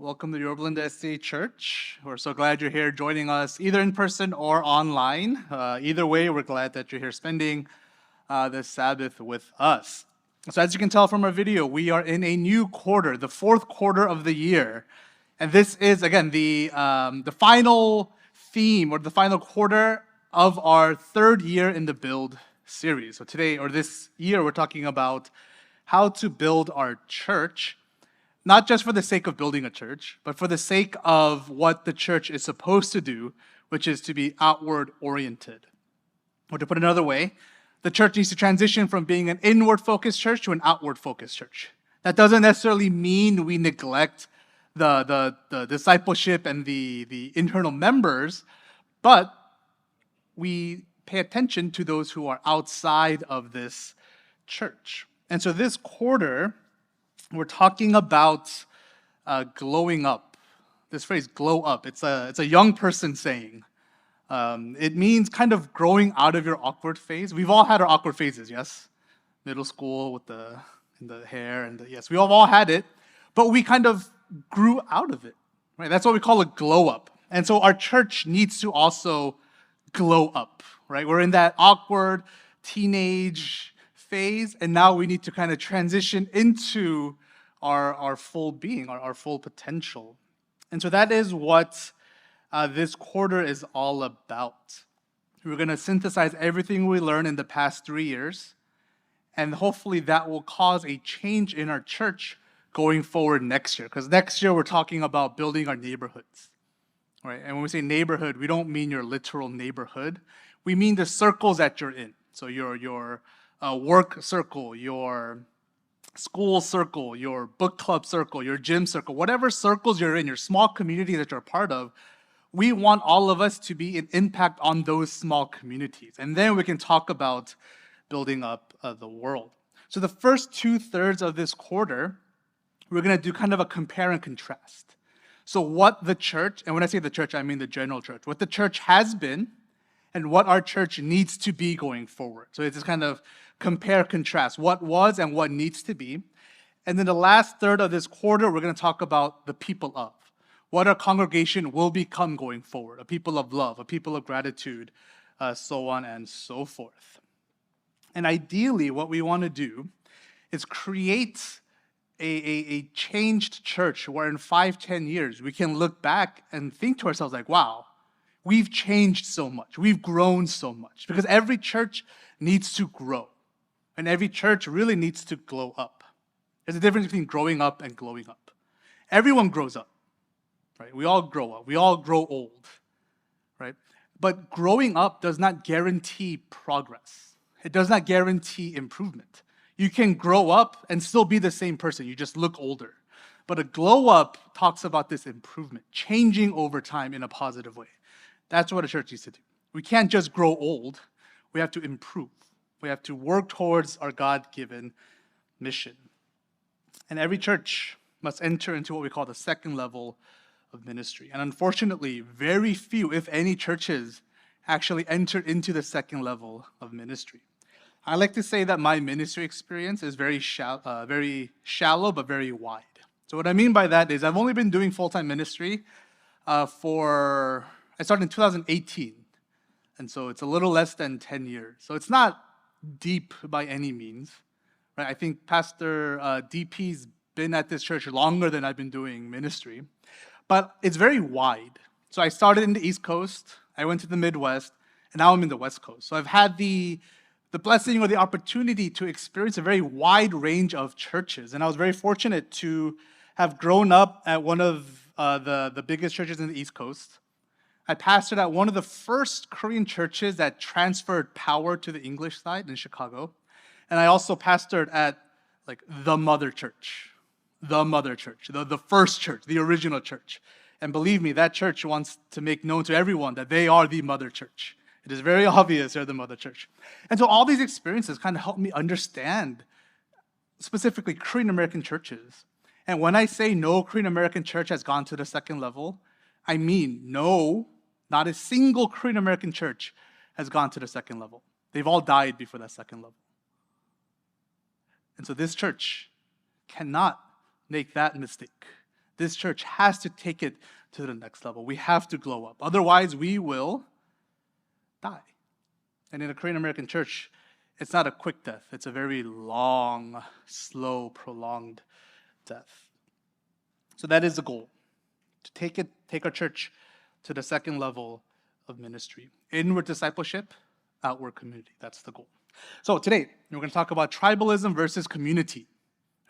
Welcome to the Yorba Linda SDA Church. We're so glad you're here joining us either in person or online. Either way, we're glad that you're here spending this Sabbath with us. So as you can tell from our video, we are in a new quarter, the fourth quarter of the year. And this is, again, the final theme or the final quarter of our third year in the Build series. So today, or this year, we're talking about how to build our church, not just for the sake of building a church, but for the sake of what the church is supposed to do, which is to be outward oriented. Or to put it another way, the church needs to transition from being an inward focused church to an outward focused church. That doesn't necessarily mean we neglect the discipleship and the internal members, but we pay attention to those who are outside of this church. And so this quarter, we're talking about glowing up. This phrase, glow up, it's a young person saying. It means kind of growing out of your awkward phase. We've all had our awkward phases, yes? Middle school with the hair, and yes, we all had it, but we kind of grew out of it, right? That's what we call a glow up. And so our church needs to also glow up, right? We're in that awkward teenage phase, and now we need to kind of transition into our full being, our full potential. And so that is what this quarter is all about. We're going to synthesize everything we learned in the past 3 years, and hopefully that will cause a change in our church going forward next year. Because next year we're talking about building our neighborhoods, right? And when we say neighborhood, we don't mean your literal neighborhood. We mean the circles that you're in. So your work circle, your school circle, your book club circle, your gym circle, whatever circles you're in, your small community that you're a part of, we want all of us to be an impact on those small communities. And then we can talk about building up the world. So the first 2/3 of this quarter, we're going to do kind of a compare and contrast. So what the church, and when I say the church, I mean the general church, what the church has been and what our church needs to be going forward. So it's just kind of compare, contrast, what was and what needs to be. And then the last third of this quarter, we're going to talk about the people of, what our congregation will become going forward, a people of love, a people of gratitude, so on and so forth. And ideally, what we want to do is create a changed church where in 5-10 years, we can look back and think to ourselves like, wow, we've changed so much. We've grown so much. Because every church needs to grow. And every church really needs to glow up. There's a difference between growing up and glowing up. Everyone grows up, right? We all grow up. We all grow old, right? But growing up does not guarantee progress. It does not guarantee improvement. You can grow up and still be the same person. You just look older. But a glow up talks about this improvement, changing over time in a positive way. That's what a church needs to do. We can't just grow old. We have to improve. We have to work towards our God-given mission. And every church must enter into what we call the second level of ministry. And unfortunately, very few, if any, churches actually enter into the second level of ministry. I like to say that my ministry experience is very shallow, but very wide. So what I mean by that is I've only been doing full-time ministry I started in 2018. And so it's a little less than 10 years. So it's not deep by any means. Right? I think Pastor DP's been at this church longer than I've been doing ministry. But it's very wide. So I started in the East Coast, I went to the Midwest, and now I'm in the West Coast. So I've had the blessing or the opportunity to experience a very wide range of churches. And I was very fortunate to have grown up at one of the biggest churches in the East Coast. I pastored at one of the first Korean churches that transferred power to the English side in Chicago. And I also pastored at the mother church, the first church, the original church. And believe me, that church wants to make known to everyone that they are the mother church. It is very obvious they're the mother church. And so all these experiences kind of helped me understand specifically Korean American churches. And when I say no Korean American church has gone to the second level, I mean no, not a single Korean American church has gone to the second level. They've all died before that second level. And so this church cannot make that mistake. This church has to take it to the next level. We have to glow up. Otherwise, we will die. And in a Korean American church, it's not a quick death. It's a very long, slow, prolonged death. So that is the goal, to take our church to the second level of ministry. Inward discipleship, outward community. That's the goal. So today, we're going to talk about tribalism versus community.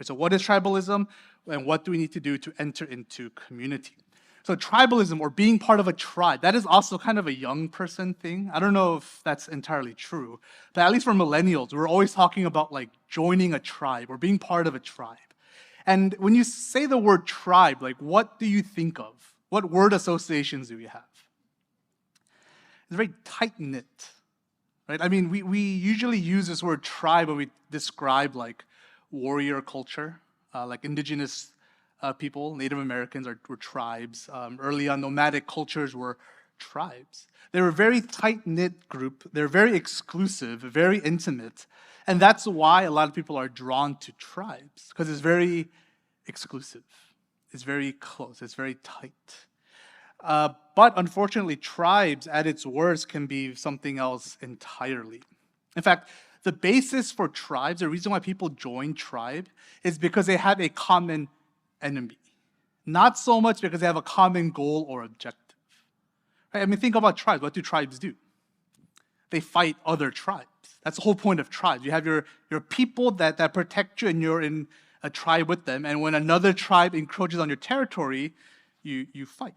So what is tribalism, and what do we need to do to enter into community? So tribalism, or being part of a tribe, that is also kind of a young person thing. I don't know if that's entirely true, but at least for millennials, we're always talking about like joining a tribe or being part of a tribe. And when you say the word tribe, like what do you think of? What word associations do you have? It's very tight-knit, right? I mean, we usually use this word tribe when we describe like warrior culture, like indigenous people, Native Americans were tribes. Early on, nomadic cultures were tribes. They were a very tight-knit group. They're very exclusive, very intimate. And that's why a lot of people are drawn to tribes, because it's very exclusive. It's very close. It's very tight. But unfortunately, tribes at its worst can be something else entirely. In fact, the basis for tribes, the reason why people join tribe, is because they have a common enemy. Not so much because they have a common goal or objective. Right? I mean, think about tribes. What do tribes do? They fight other tribes. That's the whole point of tribes. You have your people that protect you, and you're in a tribe with them. And when another tribe encroaches on your territory, you fight.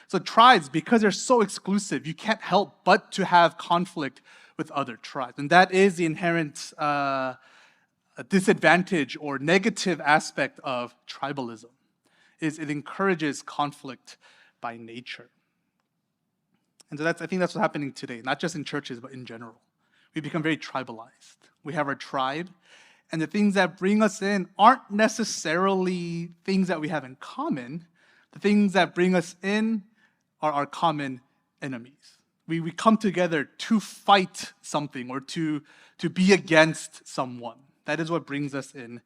So tribes, because they're so exclusive, you can't help but to have conflict with other tribes. And that is the inherent disadvantage or negative aspect of tribalism, is it encourages conflict by nature. And so I think that's what's happening today, not just in churches, but in general. We become very tribalized. We have our tribe, and the things that bring us in aren't necessarily things that we have in common. The things that bring us in are our common enemies. We come together to fight something or to be against someone. That is what brings us in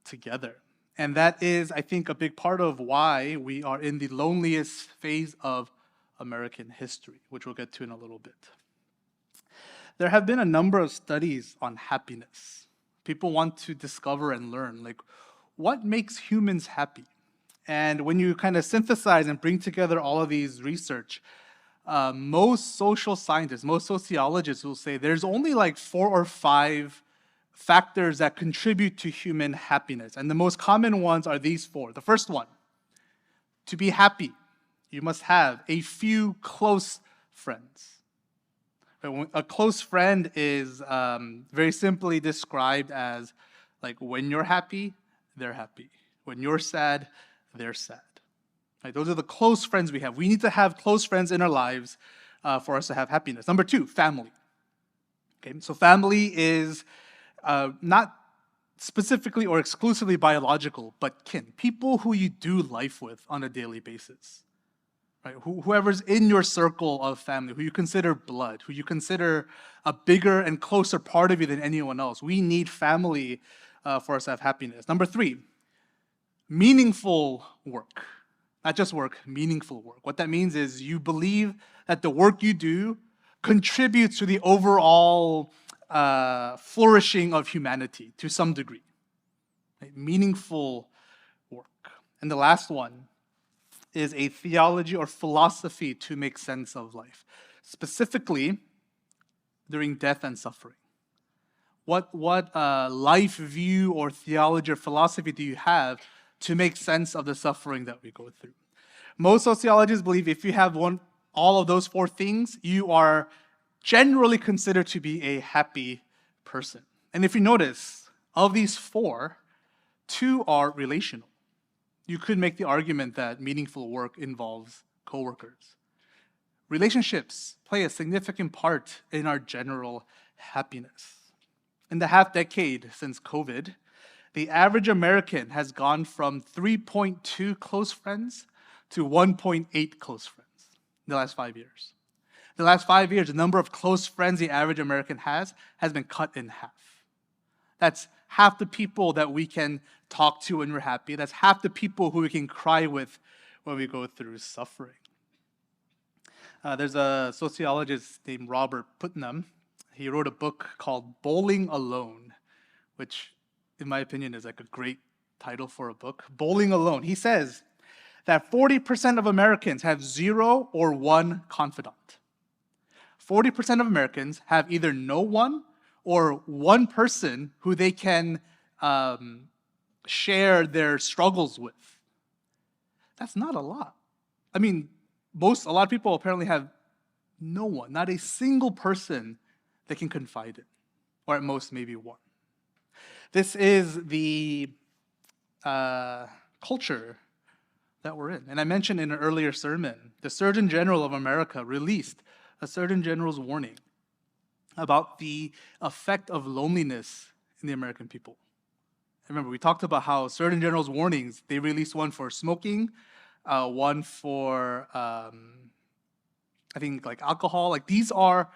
together. And that is, I think, a big part of why we are in the loneliest phase of American history, which we'll get to in a little bit. There have been a number of studies on happiness. People want to discover and learn, like, what makes humans happy? And when you kind of synthesize and bring together all of these research, most social scientists, most sociologists will say there's only like 4 or 5 factors that contribute to human happiness. And the most common ones are these 4. The first one, to be happy, you must have a few close friends. A close friend is very simply described as like when you're happy, they're happy. When you're sad, they're sad. Right? Those are the close friends we have. We need to have close friends in our lives for us to have happiness. Number 2, family. Okay, so family is not specifically or exclusively biological, but kin. People who you do life with on a daily basis. Right? Whoever's in your circle of family, who you consider blood, who you consider a bigger and closer part of you than anyone else. We need family for us to have happiness. Number 3, meaningful work. Not just work, meaningful work. What that means is you believe that the work you do contributes to the overall flourishing of humanity to some degree. Right? Meaningful work. And the last one is a theology or philosophy to make sense of life, specifically during death and suffering. What life view or theology or philosophy do you have to make sense of the suffering that we go through? Most sociologists believe if you have all of those 4 things, you are generally considered to be a happy person. And if you notice, of these 4, 2 are relational. You could make the argument that meaningful work involves coworkers. Relationships play a significant part in our general happiness. In the half decade since COVID, the average American has gone from 3.2 close friends to 1.8 close friends in the last 5 years. In the last 5 years, the number of close friends the average American has been cut in half. That's half the people that we can talk to when we're happy. That's half the people who we can cry with when we go through suffering. There's a sociologist named Robert Putnam. He wrote a book called Bowling Alone, which, in my opinion, is like a great title for a book. Bowling Alone. He says that 40% of Americans have 0 or 1 confidant. 40% of Americans have either no one or one person who they can share their struggles with. That's not a lot. I mean, a lot of people apparently have no one, not a single person they can confide in, or at most maybe one. This is the culture that we're in. And I mentioned in an earlier sermon, the Surgeon General of America released a Surgeon General's warning about the effect of loneliness in the American people. Remember, we talked about how Surgeon General's warnings, they released one for smoking, one for, I think, like alcohol. Like, these are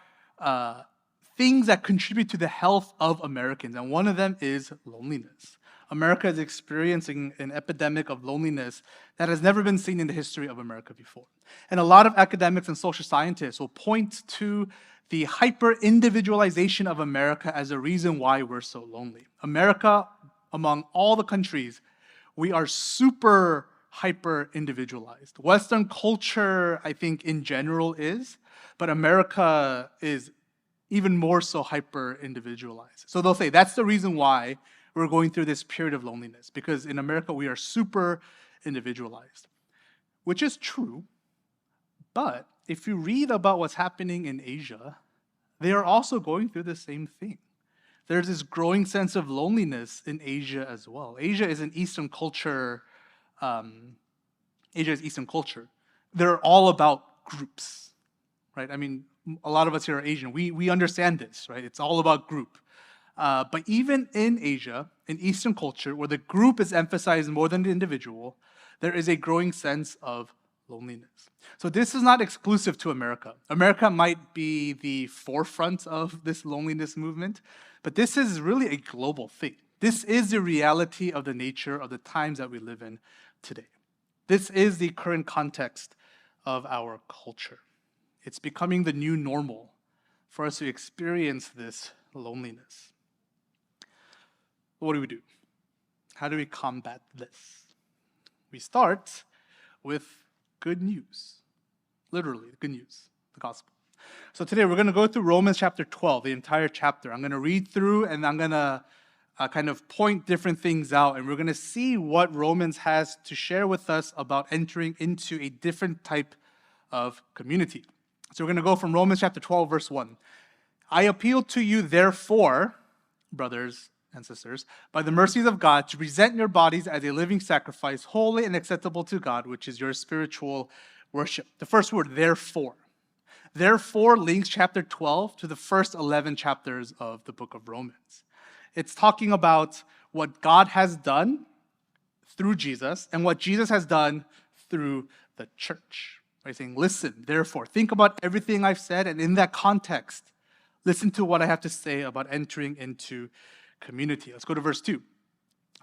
things that contribute to the health of Americans, and one of them is loneliness. America is experiencing an epidemic of loneliness that has never been seen in the history of America before. And a lot of academics and social scientists will point to the hyper-individualization of America as a reason why we're so lonely. America, among all the countries, we are super hyper-individualized. Western culture, I think, in general is, but America is even more so hyper-individualized. So they'll say that's the reason why we're going through this period of loneliness, because in America we are super individualized, which is true. But if you read about what's happening in Asia, they are also going through the same thing. There's this growing sense of loneliness in Asia as well. Asia is an Eastern culture. Asia is Eastern culture. They're all about groups, right? I mean, a lot of us here are Asian. We understand this, right? It's all about group. But even in Asia, in Eastern culture, where the group is emphasized more than the individual, there is a growing sense of loneliness. So this is not exclusive to America. America might be the forefront of this loneliness movement, but this is really a global thing. This is the reality of the nature of the times that we live in today. This is the current context of our culture. It's becoming the new normal for us to experience this loneliness. What do we do? How do we combat this? We start with good news. Literally, good news, the gospel. So today we're going to go through Romans chapter 12, the entire chapter. I'm going to read through and I'm going to kind of point different things out, and we're going to see what Romans has to share with us about entering into a different type of community. So we're going to go from Romans chapter 12, verse 1. I appeal to you, therefore, brothers and sisters, by the mercies of God, to present your bodies as a living sacrifice, holy and acceptable to God, which is your spiritual worship. The first word, therefore. Therefore links chapter 12 to the first 11 chapters of the book of Romans. It's talking about what God has done through Jesus and what Jesus has done through the church. Right? Saying, listen, therefore, think about everything I've said, and in that context, listen to what I have to say about entering into community. Let's go to verse 2.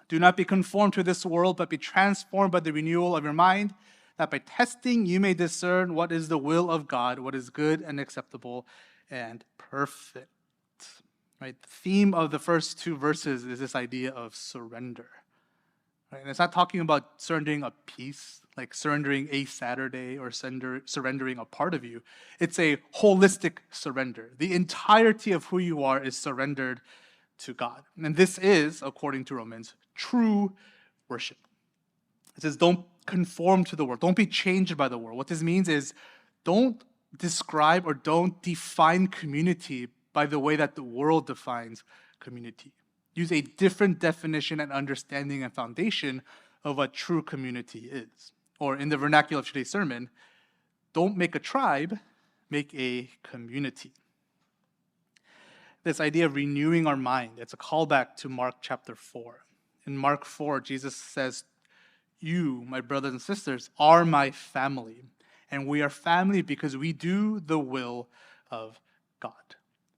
Do not be conformed to this world, but be transformed by the renewal of your mind, that by testing you may discern what is the will of God, what is good and acceptable and perfect. Right? The theme of the first 2 verses is this idea of surrender. Right? And it's not talking about surrendering a piece, like surrendering a Saturday or surrendering a part of you. It's a holistic surrender. The entirety of who you are is surrendered to God. And this is, according to Romans, true worship. It says, don't conform to the world. Don't be changed by the world. What this means is, don't describe or don't define community by the way that the world defines community. Use a different definition and understanding and foundation of what true community is. Or in the vernacular of today's sermon, don't make a tribe, make a community. This idea of renewing our mind, it's a callback to Mark chapter 4. In Mark 4, Jesus says, you, my brothers and sisters, are my family. And we are family because we do the will of God.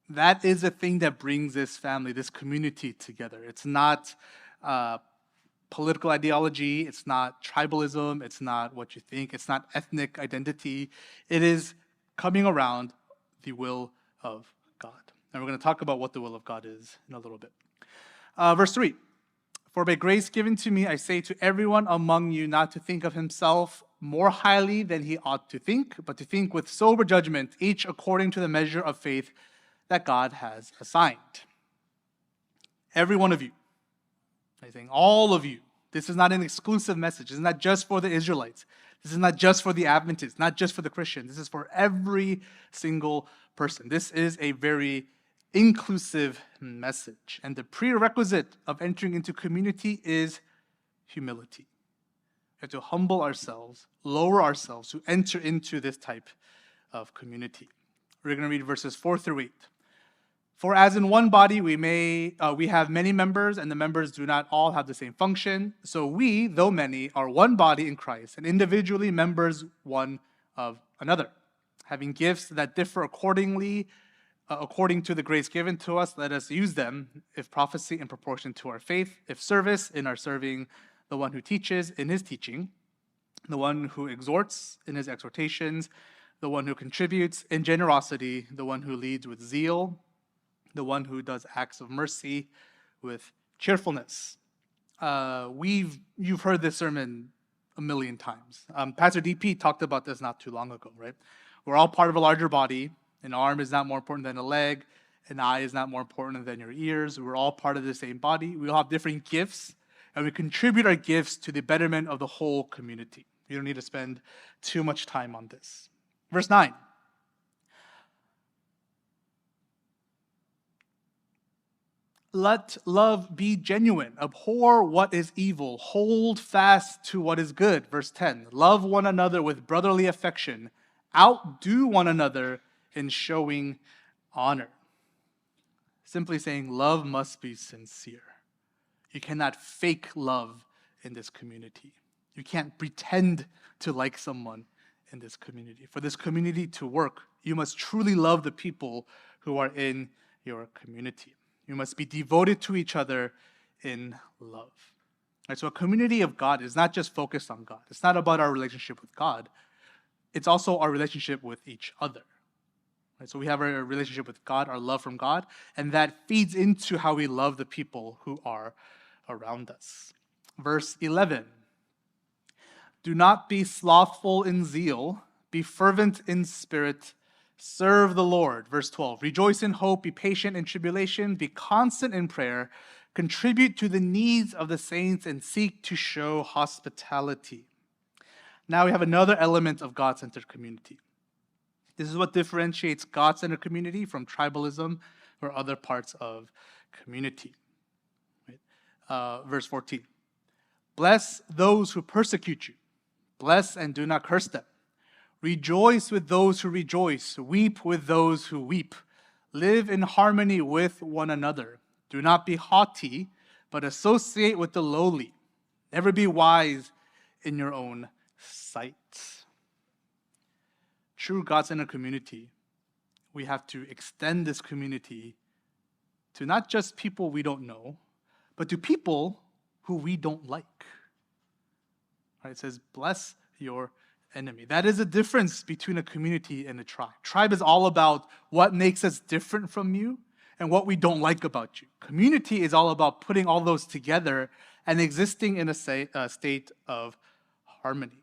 That is the thing that brings this family, this community together. It's not political ideology, it's not tribalism, it's not what you think, it's not ethnic identity. It is coming around the will of God. And we're going to talk about what the will of God is in a little bit. Verse 3. For by grace given to me, I say to everyone among you not to think of himself more highly than he ought to think, but to think with sober judgment, each according to the measure of faith that God has assigned. Every one of you, I think all of you, this is not an exclusive message. This is not just for the Israelites. This is not just for the Adventists, not just for the Christians. This is for every single person. This is a very inclusive message. And the prerequisite of entering into community is humility. We have to humble ourselves, lower ourselves to enter into this type of community. We're going to read verses 4 through 8. For as in one body we have many members, and the members do not all have the same function. So we, though many, are one body in Christ, and individually members one of another. Having gifts that differ according to the grace given to us, let us use them. If prophecy, in proportion to our faith. If service, in our serving. The one who teaches, in his teaching. The one who exhorts, in his exhortations. The one who contributes, in generosity. The one who leads with zeal. The one who does acts of mercy with cheerfulness. You've heard this sermon a million times. Pastor DP talked about this not too long ago, right? We're all part of a larger body. An arm is not more important than a leg. An eye is not more important than your ears. We're all part of the same body. We all have different gifts, and we contribute our gifts to the betterment of the whole community. You don't need to spend too much time on this. Verse 9. Let love be genuine. Abhor what is evil. Hold fast to what is good. Verse 10. Love one another with brotherly affection. Outdo one another in showing honor. Simply saying, love must be sincere. You cannot fake love in this community. You can't pretend to like someone in this community. For this community to work, you must truly love the people who are in your community. You must be devoted to each other in love. Right, so a community of God is not just focused on God. It's not about our relationship with God. It's also our relationship with each other. Right, so we have our relationship with God, our love from God, and that feeds into how we love the people who are around us. Verse 11. Do not be slothful in zeal. Be fervent in spirit. Serve the Lord. Verse 12. Rejoice in hope. Be patient in tribulation. Be constant in prayer. Contribute to the needs of the saints and seek to show hospitality. Now we have another element of God-centered community. This is what differentiates God-centered community from tribalism or other parts of community. Right? Verse 14. Bless those who persecute you. Bless and do not curse them. Rejoice with those who rejoice. Weep with those who weep. Live in harmony with one another. Do not be haughty, but associate with the lowly. Never be wise in your own sight. True God-centered community, we have to extend this community to not just people we don't know, but to people who we don't like. Right? It says, bless your enemy. That is a difference between a community and a tribe. Tribe is all about what makes us different from you and what we don't like about you. Community is all about putting all those together and existing in a state of harmony.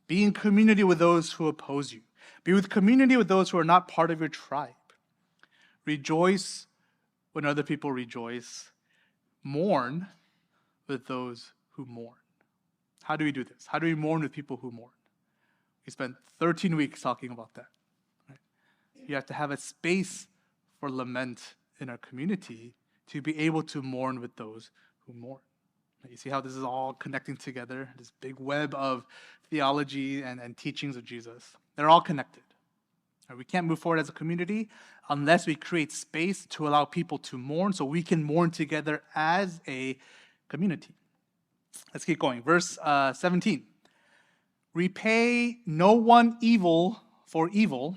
Be in community with those who oppose you. Be with community with those who are not part of your tribe. Rejoice when other people rejoice. Mourn with those who mourn. How do we do this? How do we mourn with people who mourn? We spent 13 weeks talking about that. Right? You have to have a space for lament in our community to be able to mourn with those who mourn. You see how this is all connecting together? This big web of theology and teachings of Jesus. They're all connected. Right? We can't move forward as a community unless we create space to allow people to mourn so we can mourn together as a community. Let's keep going. Verse 17. Repay no one evil for evil,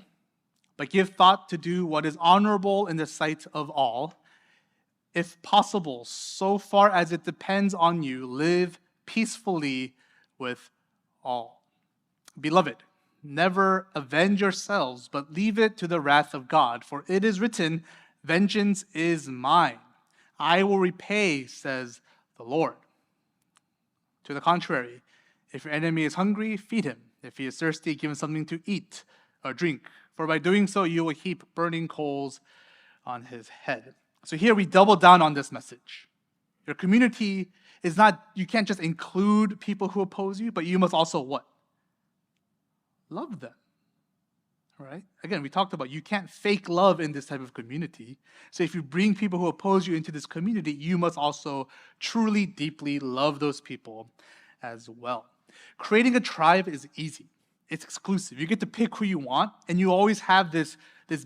but give thought to do what is honorable in the sight of all. If possible, so far as it depends on you, live peacefully with all. Beloved, never avenge yourselves, but leave it to the wrath of God, for it is written, 'Vengeance is mine. I will repay,' says the Lord. To the contrary, if your enemy is hungry, feed him. If he is thirsty, give him something to eat or drink, for by doing so you will heap burning coals on his head." So here we double down on this message. Your community is not, you can't just include people who oppose you, but you must also what? Love them. Right? Again, we talked about you can't fake love in this type of community. So if you bring people who oppose you into this community, you must also truly, deeply love those people as well. Creating a tribe is easy. It's exclusive. You get to pick who you want, and you always have this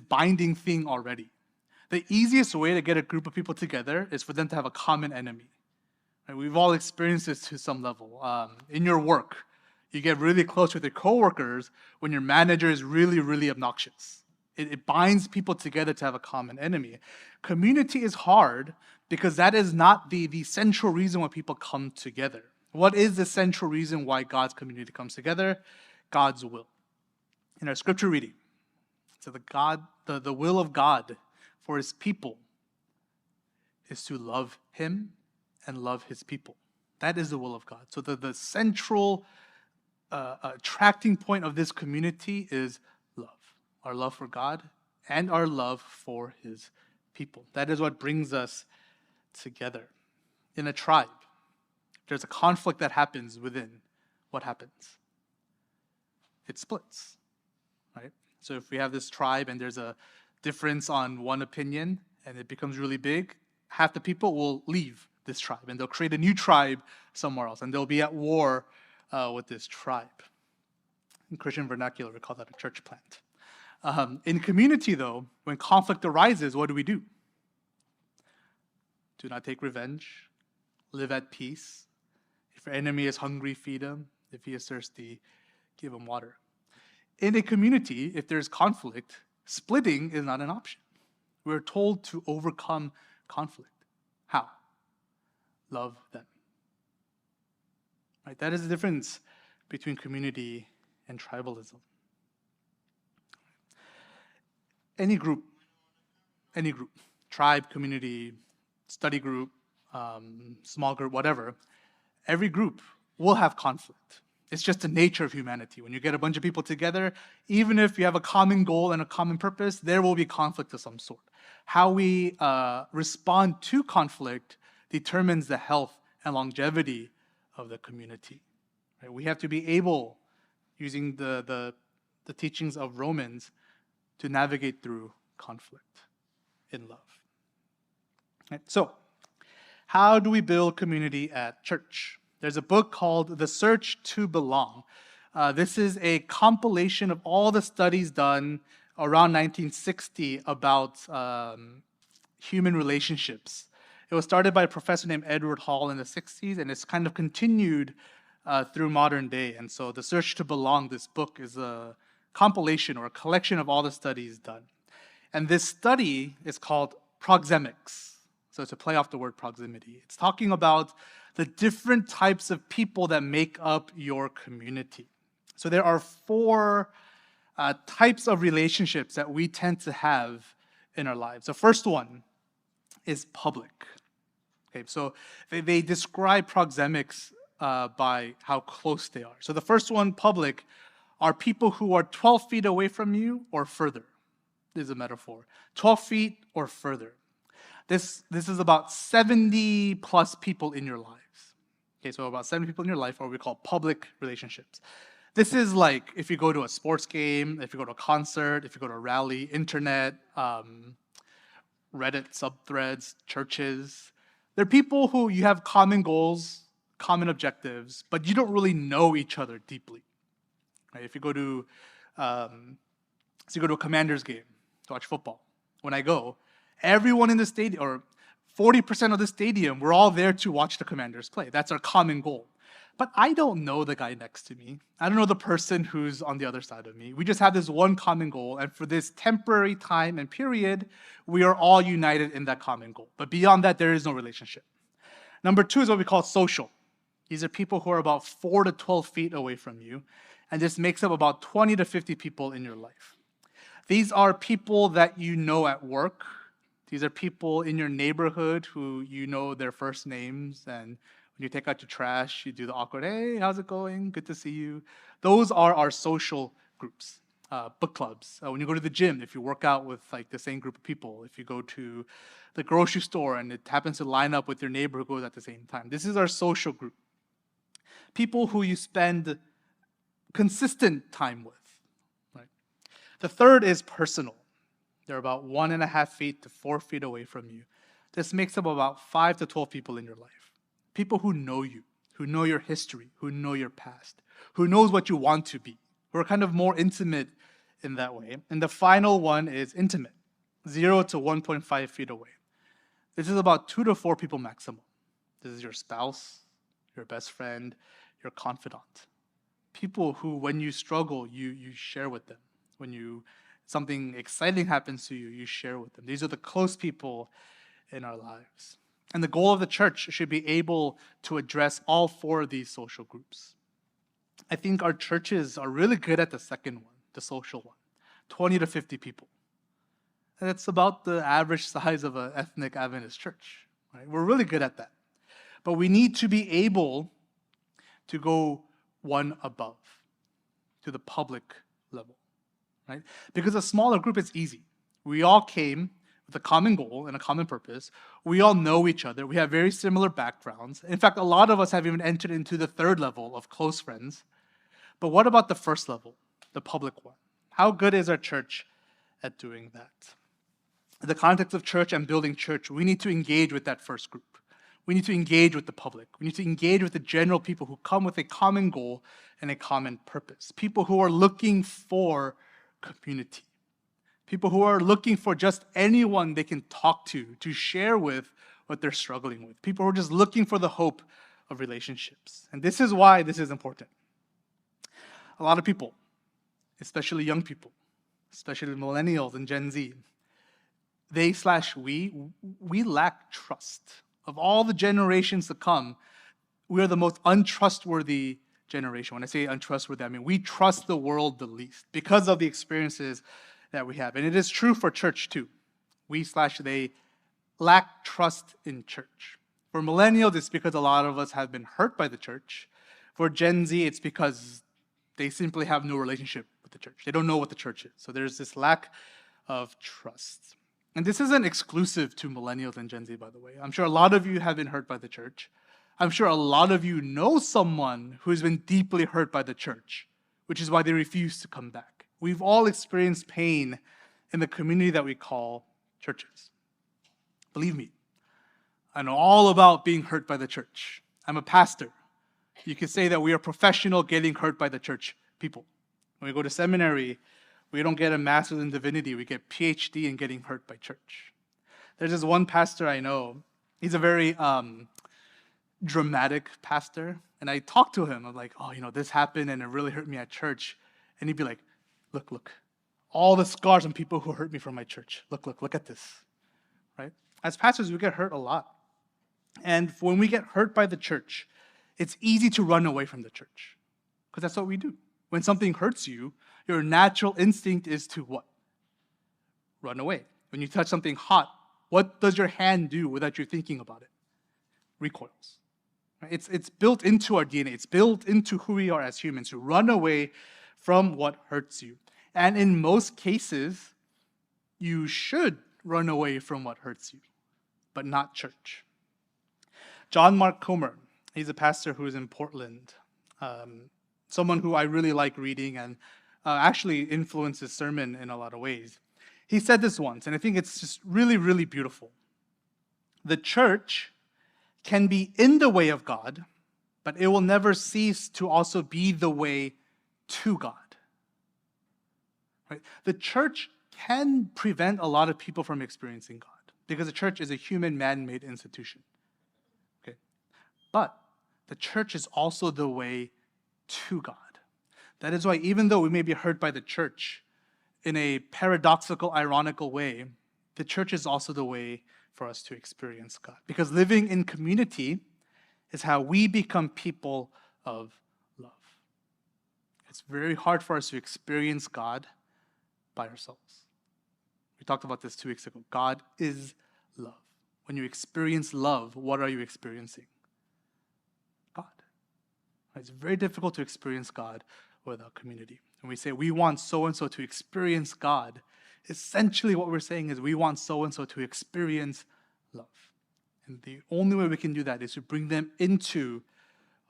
binding thing already. The easiest way to get a group of people together is for them to have a common enemy. Right? We've all experienced this to some level. In your work, you get really close with your coworkers when your manager is really, really obnoxious. It binds people together to have a common enemy. Community is hard because that is not the central reason why people come together. What is the central reason why God's community comes together? God's will. In our scripture reading, so the will of God for his people is to love him and love his people. That is the will of God. So the central attracting point of this community is love. Our love for God and our love for his people. That is what brings us together. In a tribe, if there's a conflict that happens within, what happens? It splits, right? So if we have this tribe and there's a difference on one opinion and it becomes really big, half the people will leave this tribe and they'll create a new tribe somewhere else and they'll be at war with this tribe. In Christian vernacular, we call that a church plant. In community, though, when conflict arises, what do? Do not take revenge. Live at peace. If your enemy is hungry, feed him. If he is thirsty, give him water. In a community, if there's conflict, splitting is not an option. We're told to overcome conflict. How? Love them. Right? That is the difference between community and tribalism. Any group, tribe, community, study group, small group, whatever, every group will have conflict. It's just the nature of humanity. When you get a bunch of people together, even if you have a common goal and a common purpose, there will be conflict of some sort. How we respond to conflict determines the health and longevity of the community. Right? We have to be able, using the teachings of Romans, to navigate through conflict in love. Right? So, how do we build community at church? There's a book called The Search to Belong. This is a compilation of all the studies done around 1960 about human relationships. It was started by a professor named Edward Hall in the 60s, and it's kind of continued through modern day. And so The Search to Belong, this book, is a compilation or a collection of all the studies done. And this study is called proxemics. So it's a play off the word proximity. It's talking about the different types of people that make up your community. So there are 4 types of relationships that we tend to have in our lives. The first one is public. Okay, so they describe proxemics by how close they are. So the first one, public, are people who are 12 feet away from you or further. This is a metaphor. 12 feet or further. This is about 70 plus people in your lives. Okay, so about 70 people in your life are what we call public relationships. This is like if you go to a sports game, if you go to a concert, if you go to a rally, internet, Reddit subthreads, churches. They're people who you have common goals, common objectives, but you don't really know each other deeply. Right? If you go to, a Commanders game to watch football. When I go, everyone in the stadium, or 40% of the stadium, we're all there to watch the Commanders play. That's our common goal. but I don't know the guy next to me. I don't know the person who's on the other side of me. We just have this one common goal, and for this temporary time and period, we are all united in that common goal. But beyond that, there is no relationship. Number two is what we call social. These are people who are about 4 to 12 feet away from you, and this makes up about 20 to 50 people in your life. These are people that you know at work. These are people in your neighborhood who you know their first names, and when you take out your trash, you do the awkward, hey, how's it going? Good to see you. Those are our social groups. Book clubs. When you go to the gym, if you work out with like the same group of people, if you go to the grocery store and it happens to line up with your neighbor who goes at the same time. This is our social group. People who you spend consistent time with. Right? The third is personal. They're about 1.5 feet to 4 feet away from you. This makes up about 5 to 12 people in your life. People who know you, who know your history, who know your past, who knows what you want to be, who are kind of more intimate in that way. And the final one is intimate, 0 to 1.5 feet away. This is about 2 to 4 people maximum. This is your spouse, your best friend, your confidant. People who, when you struggle, you share with them. When something exciting happens to you, you share with them. These are the close people in our lives. And the goal of the church should be able to address all 4 of these social groups. I think our churches are really good at the second one, the social one, 20 to 50 people. And it's about the average size of an ethnic Adventist church. Right? We're really good at that. But we need to be able to go one above, to the public level. Right? Because a smaller group is easy. We all came with a common goal and a common purpose. We all know each other. We have very similar backgrounds. In fact, a lot of us have even entered into the third level of close friends. But what about the first level, the public one? How good is our church at doing that? In the context of church and building church, we need to engage with that first group. We need to engage with the public. We need to engage with the general people who come with a common goal and a common purpose. People who are looking for community. People who are looking for just anyone they can talk to share with what they're struggling with. People who are just looking for the hope of relationships. And this is why this is important. A lot of people, especially young people, especially millennials and Gen Z, we lack trust. Of all the generations to come, we are the most untrustworthy generation. When I say untrustworthy, I mean we trust the world the least because of the experiences that we have. And it is true for church too. They lack trust in church. For millennials, it's because a lot of us have been hurt by the church. For Gen Z, it's because they simply have no relationship with the church. They don't know what the church is. So there's this lack of trust. And this isn't exclusive to millennials and Gen Z, by the way. I'm sure a lot of you have been hurt by the church. I'm sure a lot of you know someone who's been deeply hurt by the church, which is why they refuse to come back. We've all experienced pain in the community that we call churches. Believe me, I know all about being hurt by the church. I'm a pastor. You could say that we are professional getting hurt by the church people. When we go to seminary, we don't get a master's in divinity. We get PhD in getting hurt by church. There's this one pastor I know. He's a very dramatic pastor. And I talked to him. I'm like, this happened and it really hurt me at church. And he'd be like, look, all the scars on people who hurt me from my church. Look at this, right? As pastors, we get hurt a lot. And when we get hurt by the church, it's easy to run away from the church because that's what we do. When something hurts you, your natural instinct is to what? Run away. When you touch something hot, what does your hand do without you thinking about it? Recoils. It's built into our DNA. It's built into who we are as humans, to run away from what hurts you. And in most cases, you should run away from what hurts you, but not church. John Mark Comer, he's a pastor who is in Portland, someone who I really like reading and actually influenced his sermon in a lot of ways. He said this once, and I think it's just really, really beautiful. The church can be in the way of God, but it will never cease to also be the way to God. Right? The church can prevent a lot of people from experiencing God because the church is a human man-made institution. Okay? But the church is also the way to God. That is why even though we may be hurt by the church in a paradoxical, ironical way, the church is also the way for us to experience God. Because living in community is how we become people of love. It's very hard for us to experience God by ourselves. We talked about this 2 weeks ago. God is love. When you experience love, what are you experiencing? God. It's very difficult to experience God without community. When we say we want so-and-so to experience God, essentially what we're saying is we want so-and-so to experience love. And the only way we can do that is to bring them into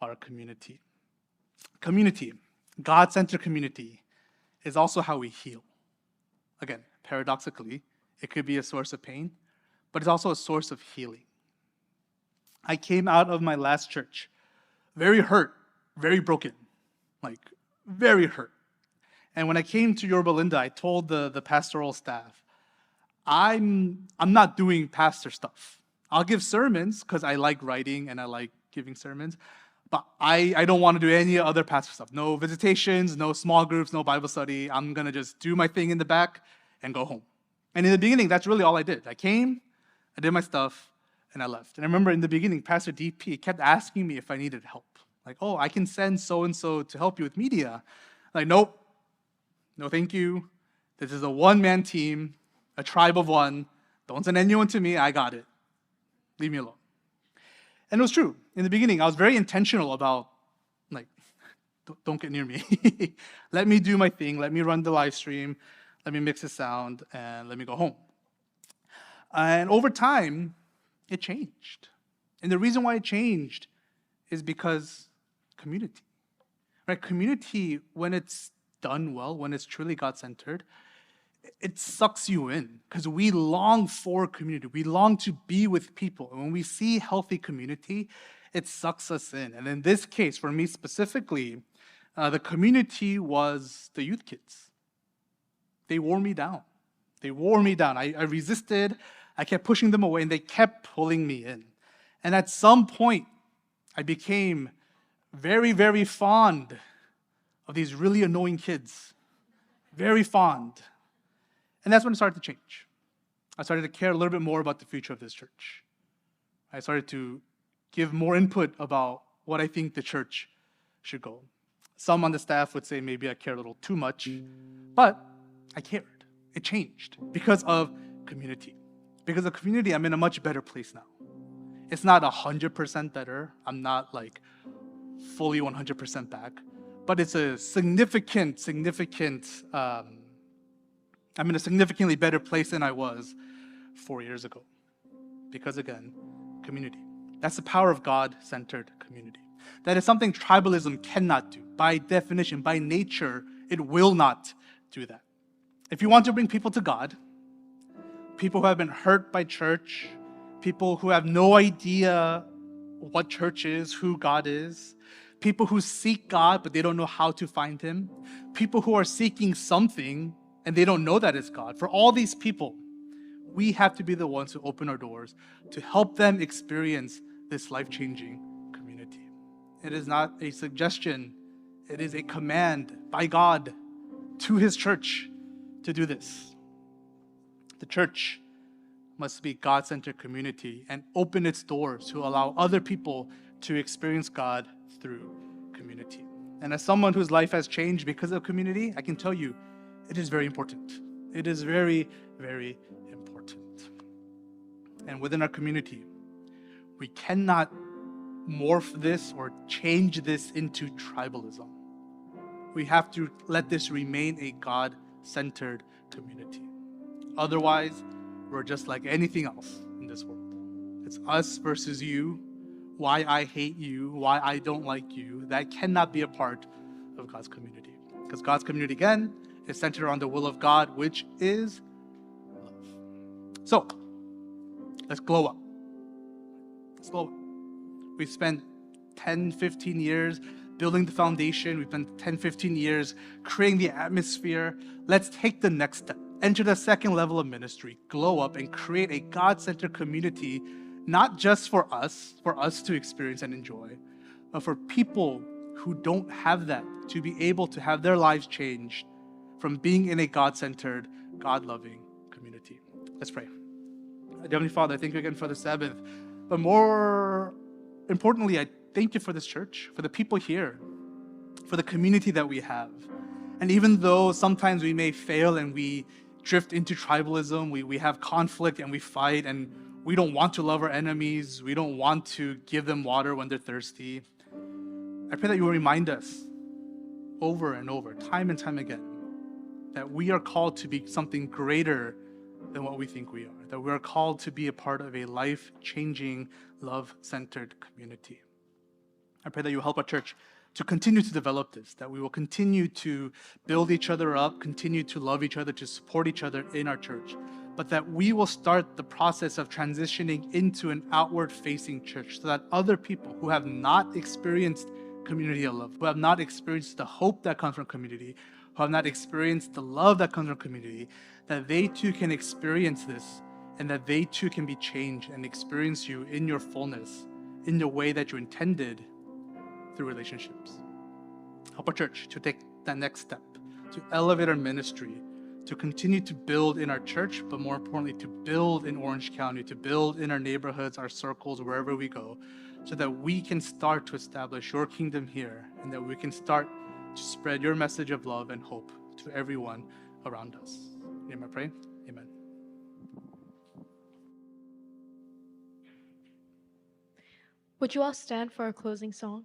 our community. Community, God-centered community, is also how we heal. Again, paradoxically, it could be a source of pain, but it's also a source of healing. I came out of my last church very hurt, very broken, very hurt. And when I came to Yorba Linda, I told the pastoral staff, I'm not doing pastor stuff. I'll give sermons because I like writing and I like giving sermons, but I don't want to do any other pastor stuff. No visitations, no small groups, no Bible study. I'm going to just do my thing in the back and go home. And in the beginning, that's really all I did. I came, I did my stuff, and I left. And I remember in the beginning, Pastor DP kept asking me if I needed help. Oh, I can send so-and-so to help you with media. Nope. No, thank you. This is a one-man team, a tribe of one. Don't send anyone to me. I got it. Leave me alone. And it was true. In the beginning, I was very intentional about, don't get near me. Let me do my thing. Let me run the live stream. Let me mix the sound, and let me go home. And over time, it changed. And the reason why it changed is because community. Right? Community, when it's done well, when it's truly God-centered, it sucks you in because we long for community. We long to be with people. And when we see healthy community, it sucks us in. And in this case, for me specifically, the community was the youth kids. They wore me down. I resisted. I kept pushing them away, and they kept pulling me in. And at some point, I became very, very fond of these really annoying kids. Very fond. And that's when it started to change. I started to care a little bit more about the future of this church. I started to give more input about what I think the church should go. Some on the staff would say maybe I care a little too much, but I cared. It changed because of community. Because of community, I'm in a much better place now. It's not 100% better. I'm not fully 100% back, but it's a significant, I'm in a significantly better place than I was 4 years ago. Because again, community. That's the power of God-centered community. That is something tribalism cannot do. By definition, by nature, it will not do that. If you want to bring people to God, people who have been hurt by church, people who have no idea what church is, who God is, people who seek God but they don't know how to find Him, people who are seeking something and they don't know that it's God. For all these people, we have to be the ones who open our doors to help them experience this life-changing community. It is not a suggestion. It is a command by God to His church to do this. The church must be God-centered community and open its doors to allow other people to experience God through community. And as someone whose life has changed because of community, I can tell you, it is very important. It is very, very important. And within our community, we cannot morph this or change this into tribalism. We have to let this remain a God-centered community. Otherwise, we're just like anything else in this world. It's us versus you, why I hate you, why I don't like you. That cannot be a part of God's community. Because God's community, again, is centered around the will of God, which is love. So, let's glow up. Let's glow up. We've spent 10, 15 years building the foundation. We've spent 10, 15 years creating the atmosphere. Let's take the next step. Enter the second level of ministry, glow up, and create a God-centered community, not just for us to experience and enjoy, for people who don't have that to be able to have their lives changed from being in a God-centered, God-loving community. Let's pray. Heavenly Father, I thank you again for the Sabbath, but more importantly, I thank you for this church, for the people here, for the community that we have. And even though sometimes we may fail and we drift into tribalism, we have conflict and we fight, and we don't want to love our enemies, we don't want to give them water when they're thirsty, I pray that you will remind us over and over, time and time again, that we are called to be something greater than what we think we are, that we are called to be a part of a life-changing, love-centered community. I pray that you will help our church to continue to develop this, that we will continue to build each other up, continue to love each other, to support each other in our church, but that we will start the process of transitioning into an outward-facing church so that other people who have not experienced community of love, who have not experienced the hope that comes from community, who have not experienced the love that comes from community, that they too can experience this, and that they too can be changed and experience you in your fullness, in the way that you intended through relationships. Help our church to take that next step, to elevate our ministry, to continue to build in our church, but more importantly, to build in Orange County, to build in our neighborhoods, our circles, wherever we go, so that we can start to establish your kingdom here, and that we can start to spread your message of love and hope to everyone around us. In your name I pray, amen. Would you all stand for our closing song?